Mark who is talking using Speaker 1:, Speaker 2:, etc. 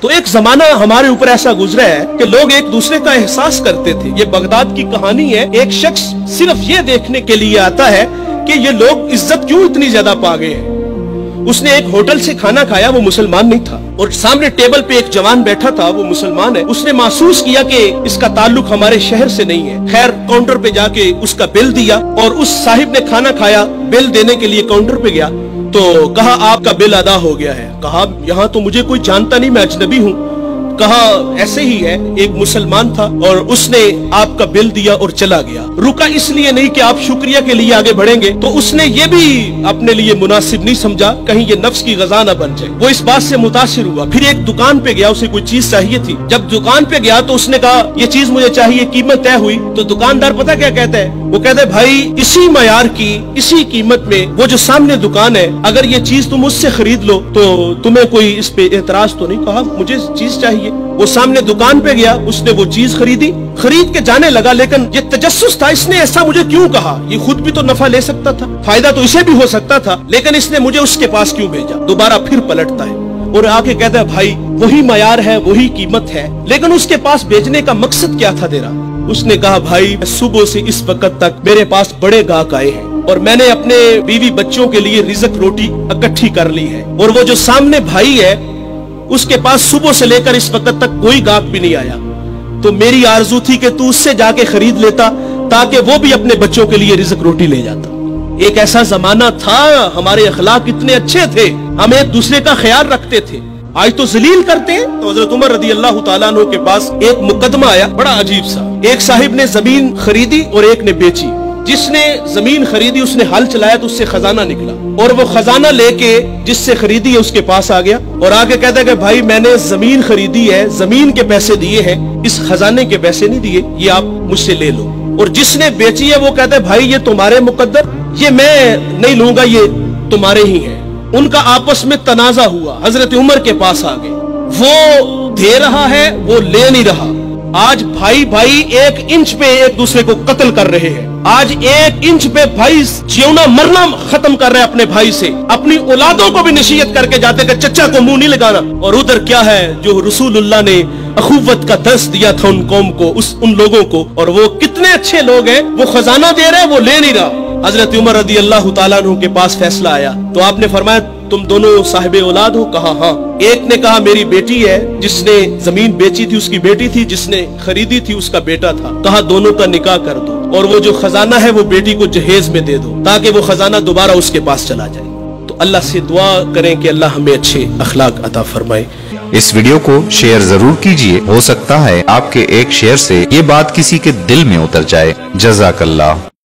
Speaker 1: تو एक जमाना हमारे ऊपर ऐसा गुजरा है कि लोग एक दूसरे का एहसास करते थे। ये बगदाद की कहानी है। एक शख्स सिर्फ ये देखने के लिए आता है कि ये लोग इज्जत क्यों इतनी ज्यादा पा गए हैं। उसने एक होटल से खाना खाया, वो मुसलमान नहीं था, और सामने टेबल पे एक जवान बैठा था, वो मुसलमान है। उसने महसूस किया कि इसका ताल्लुक हमारे शहर से नहीं है। खैर काउंटर पे जाके उसका बिल दिया, और उस साहिब ने खाना खाया, बिल देने के लिए काउंटर पे गया तो कहा आपका बिल अदा हो गया है। कहा यहाँ तो मुझे कोई जानता नहीं, मैं अजनबी हूँ। कहा ऐसे ही है, एक मुसलमान था और उसने आपका बिल दिया और चला गया। रुका इसलिए नहीं कि आप शुक्रिया के लिए आगे बढ़ेंगे, तो उसने ये भी अपने लिए मुनासिब नहीं समझा कहीं ये नफ्स की गजा न बन जाए। वो इस बात से मुतासिर हुआ। फिर एक दुकान पे गया, उसे कोई चीज चाहिए थी। जब दुकान पे गया तो उसने कहा ये चीज मुझे चाहिए, कीमत तय हुई। तो दुकानदार पता क्या कहता है, वो कहता है भाई इसी मयार की, इसी कीमत में वो जो सामने दुकान है, अगर ये चीज तुम उससे खरीद लो तो तुम्हें कोई इस पे एतराज तो नहीं। कहा मुझे चीज चाहिए। वो सामने दुकान पे गया, उसने वो चीज खरीदी, खरीद के जाने लगा। लेकिन ये तजस्सुस था, इसने ऐसा मुझे क्यों कहा, ये खुद भी तो नफा ले सकता था, फायदा तो इसे भी हो सकता था, लेकिन इसने मुझे उसके पास क्यों भेजा। दोबारा फिर पलटता है और आके कहता है भाई वही मयार है, वही कीमत है, लेकिन उसके पास भेजने का मकसद क्या था तेरा। उसने कहा भाई सुबह से इस वक्त तक मेरे पास बड़े गाहक आए हैं और मैंने अपने बीवी बच्चों के लिए रिज़्क रोटी इकट्ठी कर ली है, और वो जो सामने भाई है उसके पास सुबह से लेकर इस वक्त तक कोई गाहक भी नहीं आया। तो मेरी आरज़ू थी कि तू उससे जाके खरीद लेता ताकि वो भी अपने बच्चों के लिए रिज़्क रोटी ले जाता। एक ऐसा जमाना था, हमारे अखलाक इतने अच्छे थे, हम एक दूसरे का ख्याल रखते थे। आज तो जलील करते हैं। तो हज़रत उमर रज़ी अल्लाह तआला अन्हु के पास एक मुकदमा आया, बड़ा अजीब सा। एक साहिब ने जमीन खरीदी और एक ने बेची। जिसने जमीन खरीदी उसने हल चलाया तो उससे खजाना निकला, और वो खजाना लेके जिससे खरीदी है उसके पास आ गया और आगे कहता है कि भाई मैंने जमीन खरीदी है, जमीन के पैसे दिए हैं, इस खजाने के पैसे नहीं दिए, ये आप मुझसे ले लो। और जिसने बेची है वो कहता है भाई ये तुम्हारे मुकद्दर, ये मैं नहीं लूंगा, ये तुम्हारे ही है। उनका आपस में तनाजा हुआ, हजरत उमर के पास आ गए। वो दे रहा है, वो ले नहीं रहा। आज भाई भाई 1 इंच पे एक दूसरे को कत्ल कर रहे हैं। आज 1 इंच पे भाई जीना मरना खत्म कर रहे हैं अपने भाई से। अपनी औलादों को भी नसीहत करके जाते कि चचा को मुंह नहीं लगाना। और उधर क्या है जो रसूलुल्लाह ने अखुवत का दर्स दिया था उन कौम को, उन लोगों को, और वो कितने अच्छे लोग हैं। वो खजाना दे रहे, वो ले नहीं रहा। हजरत उमर रज़ी अल्लाह तआला अन्हु के पास फैसला आया तो आपने फरमाया तुम दोनों साहिबे औलाद हो। कहा हाँ। एक ने कहा मेरी बेटी है, जिसने जमीन बेची थी उसकी बेटी थी, जिसने खरीदी थी उसका बेटा था। कहा दोनों का निकाह कर दो और वो जो खजाना है वो बेटी को जहेज में दे दो ताकि वो खजाना दोबारा उसके पास चला जाए। तो अल्लाह से दुआ करें कि अल्लाह हमें अच्छे अखलाक अता फरमाए।
Speaker 2: इस वीडियो को शेयर जरूर कीजिए, हो सकता है आपके एक शेयर से ये बात किसी के दिल में उतर जाए। जज़ाकल्लाह।